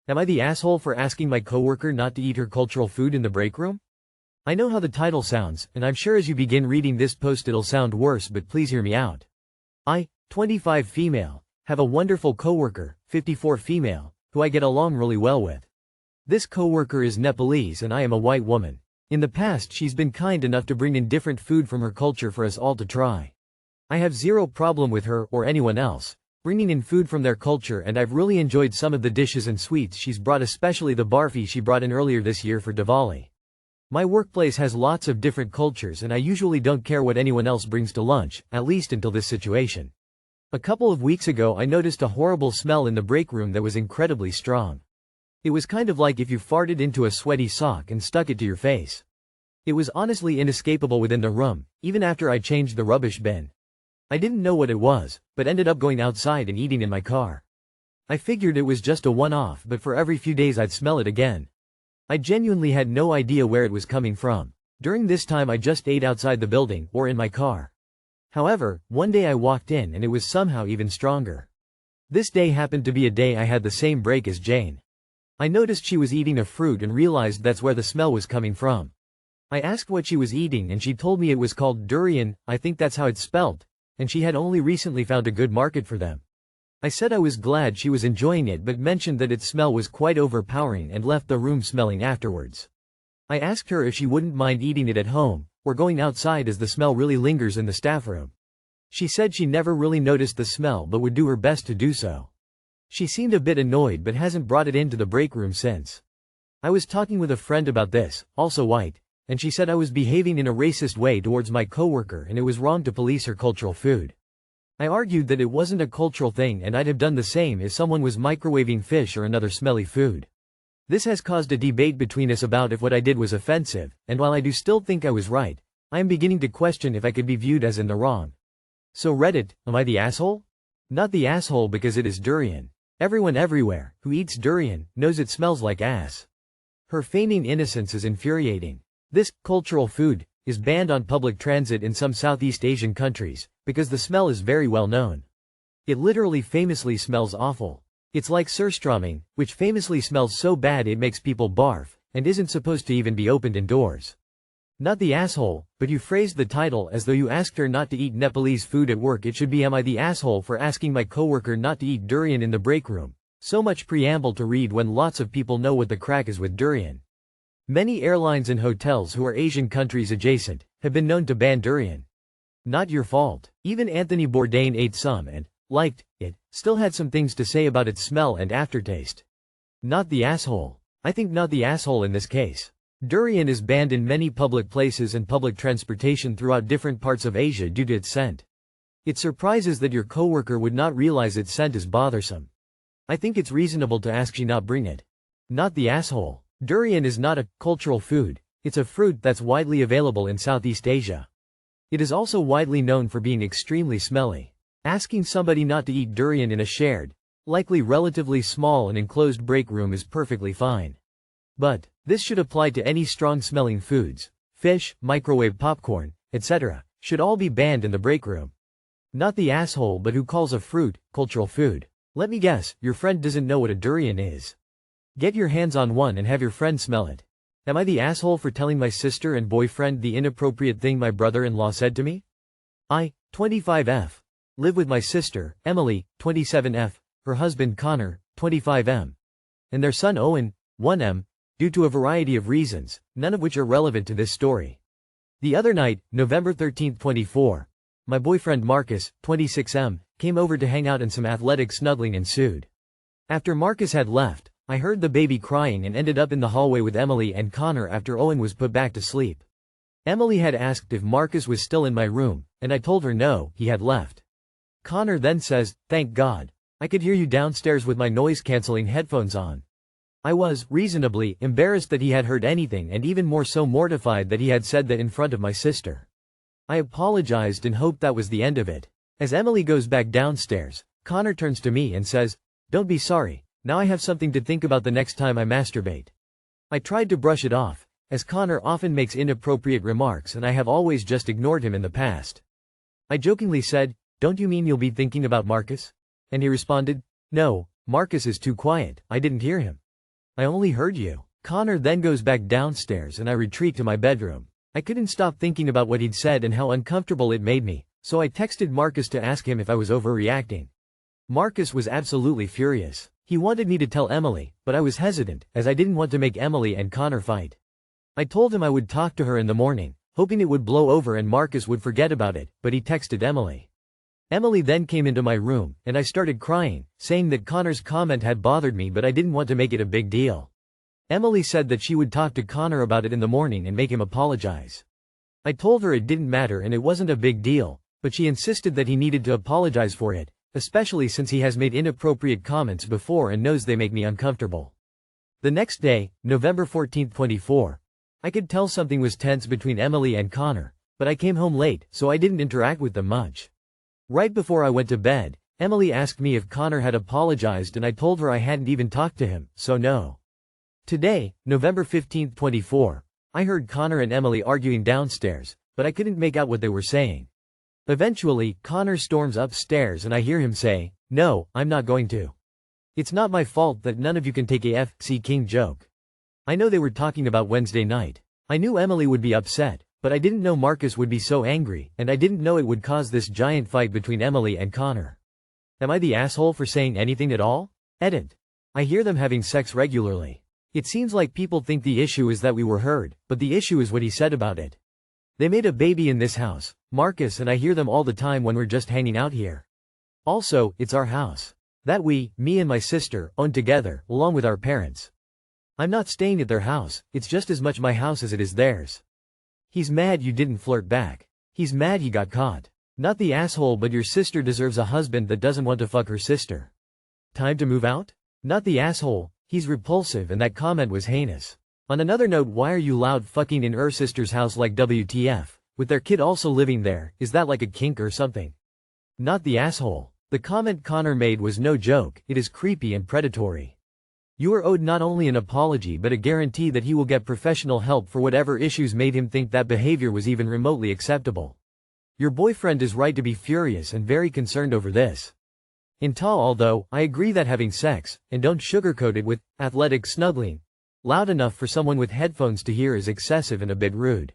Am I the asshole for asking my coworker not to eat her cultural food in the break room? I know how the title sounds, and I'm sure as you begin reading this post it'll sound worse, but please hear me out. I, 25 female, have a wonderful coworker, 54 female, who I get along really well with. This coworker is Nepalese and I am a white woman. In the past she's been kind enough to bring in different food from her culture for us all to try. I have zero problem with her, or anyone else, bringing in food from their culture, and I've really enjoyed some of the dishes and sweets she's brought, especially the barfi she brought in earlier this year for Diwali. My workplace has lots of different cultures and I usually don't care what anyone else brings to lunch, at least until this situation. A couple of weeks ago I noticed a horrible smell in the break room that was incredibly strong. It was kind of like if you farted into a sweaty sock and stuck it to your face. It was honestly inescapable within the room, even after I changed the rubbish bin. I didn't know what it was, but ended up going outside and eating in my car. I figured it was just a one-off, but for every few days I'd smell it again. I genuinely had no idea where it was coming from. During this time I just ate outside the building, or in my car. However, one day I walked in and it was somehow even stronger. This day happened to be a day I had the same break as Jane. I noticed she was eating a fruit and realized that's where the smell was coming from. I asked what she was eating and she told me it was called durian, I think that's how it's spelled, and she had only recently found a good market for them. I said I was glad she was enjoying it, but mentioned that its smell was quite overpowering and left the room smelling afterwards. I asked her if she wouldn't mind eating it at home, or going outside as the smell really lingers in the staff room. She said she never really noticed the smell but would do her best to do so. She seemed a bit annoyed but hasn't brought it into the break room since. I was talking with a friend about this, also white, and she said I was behaving in a racist way towards my coworker and it was wrong to police her cultural food. I argued that it wasn't a cultural thing and I'd have done the same if someone was microwaving fish or another smelly food. This has caused a debate between us about if what I did was offensive, and while I do still think I was right, I am beginning to question if I could be viewed as in the wrong. So Reddit, am I the asshole? Not the asshole because it is durian. Everyone everywhere who eats durian knows it smells like ass. Her feigning innocence is infuriating. This cultural food is banned on public transit in some Southeast Asian countries because the smell is very well known. It literally famously smells awful. It's like surströmming, which famously smells so bad it makes people barf, and isn't supposed to even be opened indoors. Not the asshole, but you phrased the title as though you asked her not to eat Nepalese food at work. It should be, am I the asshole for asking my coworker not to eat durian in the break room? So much preamble to read when lots of people know what the crack is with durian. Many airlines and hotels who are Asian countries adjacent have been known to ban durian. Not your fault. Even Anthony Bourdain ate some and liked it, still had some things to say about its smell and aftertaste. Not the asshole. I think not the asshole in this case. Durian is banned in many public places and public transportation throughout different parts of Asia due to its scent. It surprises that your coworker would not realize its scent is bothersome. I think it's reasonable to ask she not bring it. Not the asshole. Durian is not a cultural food, it's a fruit that's widely available in Southeast Asia. It is also widely known for being extremely smelly. Asking somebody not to eat durian in a shared, likely relatively small and enclosed break room is perfectly fine. But this should apply to any strong-smelling foods. Fish, microwave popcorn, etc. should all be banned in the break room. Not the asshole but who calls a fruit cultural food. Let me guess, your friend doesn't know what a durian is. Get your hands on one and have your friend smell it. Am I the asshole for telling my sister and boyfriend the inappropriate thing my brother-in-law said to me? I, 25F. Live with my sister, Emily, 27F, her husband Connor, 25M, and their son Owen, 1M, due to a variety of reasons, none of which are relevant to this story. The other night, November 13, 24, my boyfriend Marcus, 26M, came over to hang out and some athletic snuggling ensued. After Marcus had left, I heard the baby crying and ended up in the hallway with Emily and Connor after Owen was put back to sleep. Emily had asked if Marcus was still in my room, and I told her no, he had left. Connor then says, "Thank God. I could hear you downstairs with my noise-canceling headphones on." I was, reasonably, embarrassed that he had heard anything and even more so mortified that he had said that in front of my sister. I apologized and hoped that was the end of it. As Emily goes back downstairs, Connor turns to me and says, "Don't be sorry. Now I have something to think about the next time I masturbate." I tried to brush it off, as Connor often makes inappropriate remarks and I have always just ignored him in the past. I jokingly said, "Don't you mean you'll be thinking about Marcus?" And he responded, "No, Marcus is too quiet, I didn't hear him." I only heard you. Connor then goes back downstairs and I retreat to my bedroom. I couldn't stop thinking about what he'd said and how uncomfortable it made me, so I texted Marcus to ask him if I was overreacting. Marcus was absolutely furious. He wanted me to tell Emily, but I was hesitant, as I didn't want to make Emily and Connor fight. I told him I would talk to her in the morning, hoping it would blow over and Marcus would forget about it, but he texted Emily. Emily then came into my room, and I started crying, saying that Connor's comment had bothered me but I didn't want to make it a big deal. Emily said that she would talk to Connor about it in the morning and make him apologize. I told her it didn't matter and it wasn't a big deal, but she insisted that he needed to apologize for it, especially since he has made inappropriate comments before and knows they make me uncomfortable. The next day, November 14, 24, I could tell something was tense between Emily and Connor, but I came home late, so I didn't interact with them much. Right before I went to bed, Emily asked me if Connor had apologized and I told her I hadn't even talked to him, so no. Today, November 15, 24, I heard Connor and Emily arguing downstairs, but I couldn't make out what they were saying. Eventually, Connor storms upstairs and I hear him say, "No, I'm not going to. It's not my fault that none of you can take a FC King joke." I know they were talking about Wednesday night. I knew Emily would be upset, but I didn't know Marcus would be so angry, and I didn't know it would cause this giant fight between Emily and Connor. Am I the asshole for saying anything at all? Edit. I hear them having sex regularly. It seems like people think the issue is that we were heard, but the issue is what he said about it. They made a baby in this house, Marcus and I hear them all the time when we're just hanging out here. Also, it's our house. That me and my sister, own together, along with our parents. I'm not staying at their house, it's just as much my house as it is theirs. He's mad you didn't flirt back. He's mad he got caught. Not the asshole, but your sister deserves a husband that doesn't want to fuck her sister. Time to move out? Not the asshole, he's repulsive and that comment was heinous. On another note, why are you loud fucking in her sister's house like WTF? With their kid also living there, is that like a kink or something? Not the asshole. The comment Connor made was no joke, it is creepy and predatory. You are owed not only an apology but a guarantee that he will get professional help for whatever issues made him think that behavior was even remotely acceptable. Your boyfriend is right to be furious and very concerned over this. Although, I agree that having sex, and don't sugarcoat it with, athletic snuggling, loud enough for someone with headphones to hear is excessive and a bit rude.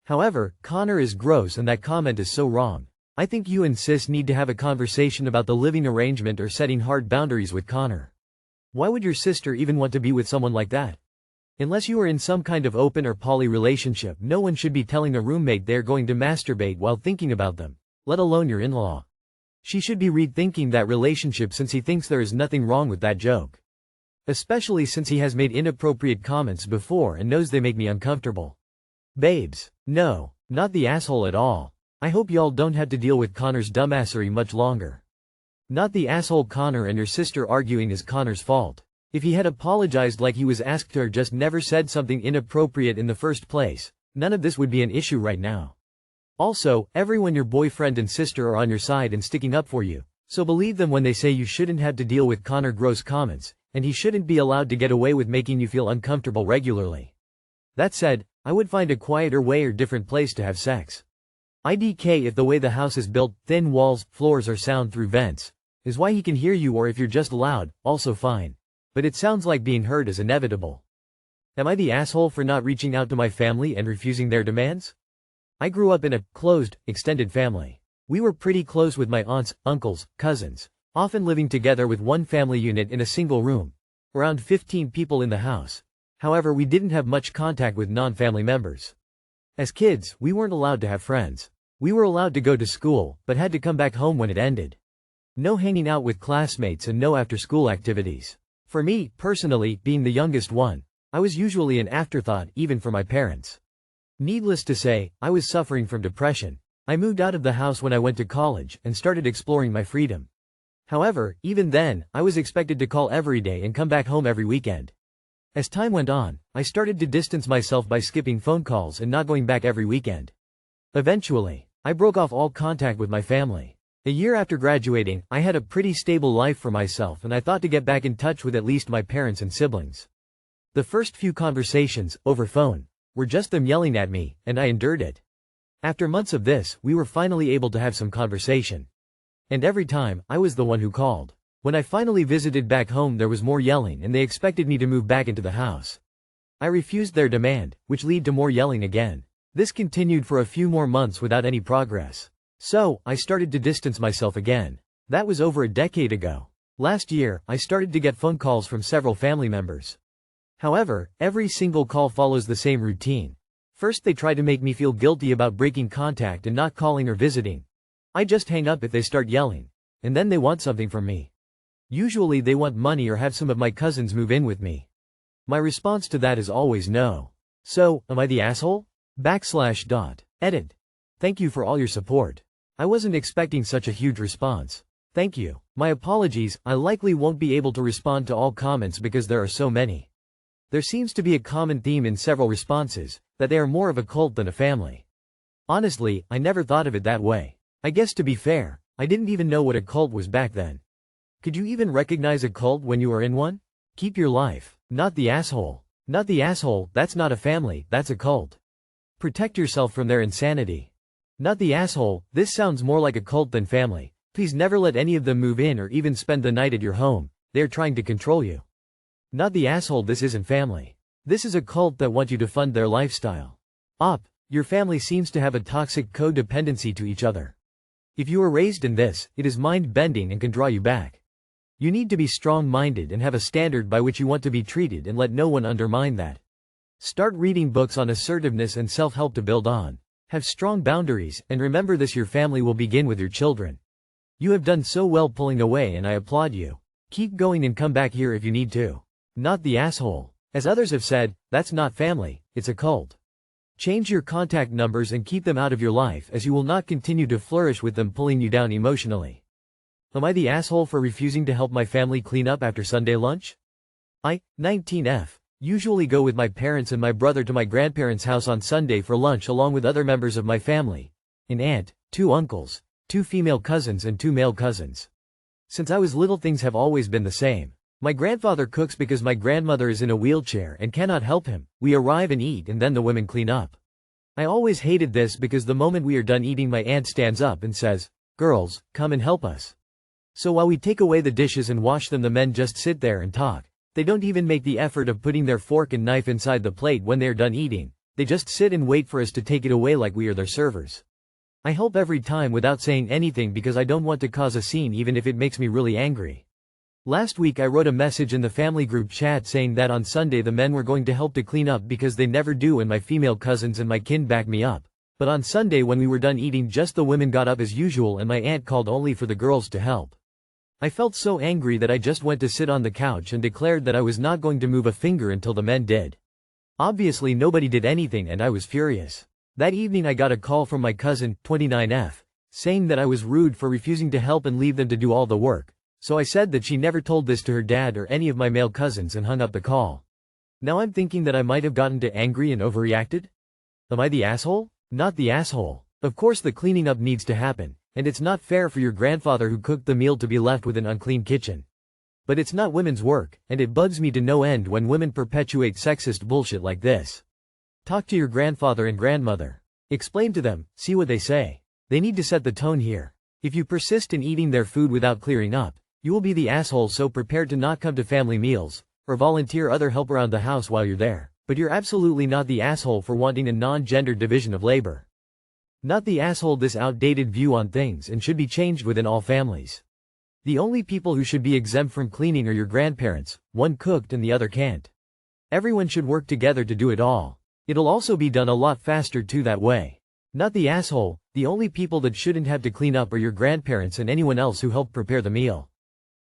However, Connor is gross and that comment is so wrong. I think you and sis need to have a conversation about the living arrangement or setting hard boundaries with Connor. Why would your sister even want to be with someone like that? Unless you are in some kind of open or poly relationship, no one should be telling a roommate they're going to masturbate while thinking about them, let alone your in-law. She should be rethinking that relationship since he thinks there is nothing wrong with that joke. Especially since he has made inappropriate comments before and knows they make me uncomfortable. Babes. No, not the asshole at all. I hope y'all don't have to deal with Connor's dumbassery much longer. Not the asshole. Connor and your sister arguing is Connor's fault. If he had apologized like he was asked to or just never said something inappropriate in the first place, none of this would be an issue right now. Also, everyone, your boyfriend and sister are on your side and sticking up for you, so believe them when they say you shouldn't have to deal with Connor gross comments, and he shouldn't be allowed to get away with making you feel uncomfortable regularly. That said, I would find a quieter way or different place to have sex. IDK if the way the house is built, thin walls, floors or sound through vents, is why he can hear you, or if you're just loud, also fine. But it sounds like being heard is inevitable. Am I the asshole for not reaching out to my family and refusing their demands? I grew up in a closed, extended family. We were pretty close with my aunts, uncles, cousins, often living together with one family unit in a single room. Around 15 people in the house. However, we didn't have much contact with non-family members. As kids, we weren't allowed to have friends. We were allowed to go to school, but had to come back home when it ended. No hanging out with classmates and no after-school activities. For me, personally, being the youngest one, I was usually an afterthought even for my parents. Needless to say, I was suffering from depression. I moved out of the house when I went to college and started exploring my freedom. However, even then, I was expected to call every day and come back home every weekend. As time went on, I started to distance myself by skipping phone calls and not going back every weekend. Eventually, I broke off all contact with my family. A year after graduating, I had a pretty stable life for myself and I thought to get back in touch with at least my parents and siblings. The first few conversations, over phone, were just them yelling at me, and I endured it. After months of this, we were finally able to have some conversation. And every time, I was the one who called. When I finally visited back home there was more yelling and they expected me to move back into the house. I refused their demand, which led to more yelling again. This continued for a few more months without any progress. So, I started to distance myself again. That was over a decade ago. Last year, I started to get phone calls from several family members. However, every single call follows the same routine. First they try to make me feel guilty about breaking contact and not calling or visiting. I just hang up if they start yelling. And then they want something from me. Usually they want money or have some of my cousins move in with me. My response to that is always no. So, am I the asshole? Edit. Thank you for all your support. I wasn't expecting such a huge response. Thank you. My apologies, I likely won't be able to respond to all comments because there are so many. There seems to be a common theme in several responses, that they are more of a cult than a family. Honestly, I never thought of it that way. I guess to be fair, I didn't even know what a cult was back then. Could you even recognize a cult when you are in one? Keep your life. Not the asshole. Not the asshole, that's not a family, that's a cult. Protect yourself from their insanity. Not the asshole, this sounds more like a cult than family. Please never let any of them move in or even spend the night at your home. They are trying to control you. Not the asshole, this isn't family. This is a cult that want you to fund their lifestyle. Your family seems to have a toxic codependency to each other. If you were raised in this, it is mind-bending and can draw you back. You need to be strong-minded and have a standard by which you want to be treated and let no one undermine that. Start reading books on assertiveness and self-help to build on. Have strong boundaries, and remember this: your family will begin with your children. You have done so well pulling away and I applaud you. Keep going and come back here if you need to. Not the asshole. As others have said, that's not family, it's a cult. Change your contact numbers and keep them out of your life, as you will not continue to flourish with them pulling you down emotionally. Am I the asshole for refusing to help my family clean up after Sunday lunch? I, 19F, usually go with my parents and my brother to my grandparents' house on Sunday for lunch along with other members of my family. An aunt, 2 uncles, 2 female cousins and 2 male cousins. Since I was little things have always been the same. My grandfather cooks because my grandmother is in a wheelchair and cannot help him. We arrive and eat and then the women clean up. I always hated this because the moment we are done eating my aunt stands up and says, "Girls, come and help us." So while we take away the dishes and wash them, the men just sit there and talk. They don't even make the effort of putting their fork and knife inside the plate when they are done eating. They just sit and wait for us to take it away like we are their servers. I help every time without saying anything because I don't want to cause a scene even if it makes me really angry. Last week I wrote a message in the family group chat saying that on Sunday the men were going to help to clean up because they never do, and my female cousins and my kin back me up. But on Sunday when we were done eating, just the women got up as usual and my aunt called only for the girls to help. I felt so angry that I just went to sit on the couch and declared that I was not going to move a finger until the men did. Obviously nobody did anything and I was furious. That evening I got a call from my cousin, 29F, saying that I was rude for refusing to help and leave them to do all the work. So I said that she never told this to her dad or any of my male cousins and hung up the call. Now I'm thinking that I might have gotten too angry and overreacted? Am I the asshole? Not the asshole. Of course the cleaning up needs to happen. And it's not fair for your grandfather who cooked the meal to be left with an unclean kitchen. But it's not women's work, and it bugs me to no end when women perpetuate sexist bullshit like this. Talk to your grandfather and grandmother. Explain to them, see what they say. They need to set the tone here. If you persist in eating their food without clearing up, you will be the asshole, so prepared to not come to family meals, or volunteer other help around the house while you're there. But you're absolutely not the asshole for wanting a non-gendered division of labor. Not the asshole, this outdated view on things and should be changed within all families. The only people who should be exempt from cleaning are your grandparents, one cooked and the other can't. Everyone should work together to do it all. It'll also be done a lot faster too that way. Not the asshole, the only people that shouldn't have to clean up are your grandparents and anyone else who helped prepare the meal.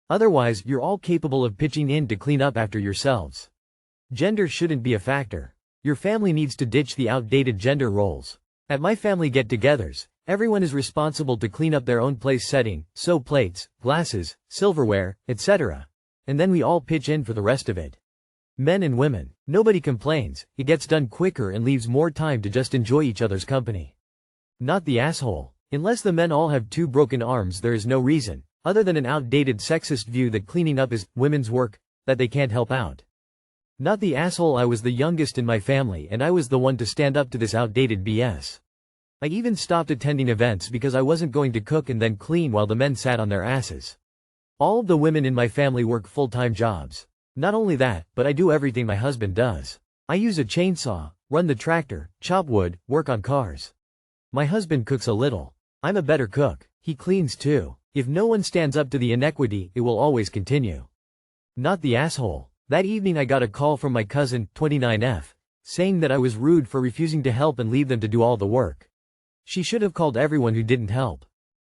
Otherwise, you're all capable of pitching in to clean up after yourselves. Gender shouldn't be a factor. Your family needs to ditch the outdated gender roles. At my family get-togethers, everyone is responsible to clean up their own place setting, so plates, glasses, silverware, etc. And then we all pitch in for the rest of it. Men and women, nobody complains, it gets done quicker and leaves more time to just enjoy each other's company. Not the asshole. Unless the men all have 2 broken arms, there is no reason, other than an outdated sexist view that cleaning up is women's work, that they can't help out. Not the asshole, I was the youngest in my family and I was the one to stand up to this outdated BS. I even stopped attending events because I wasn't going to cook and then clean while the men sat on their asses. All of the women in my family work full-time jobs. Not only that, but I do everything my husband does. I use a chainsaw, run the tractor, chop wood, work on cars. My husband cooks a little. I'm a better cook. He cleans too. If no one stands up to the inequity, it will always continue. Not the asshole. That evening I got a call from my cousin, 29F, saying that I was rude for refusing to help and leave them to do all the work. She should have called everyone who didn't help.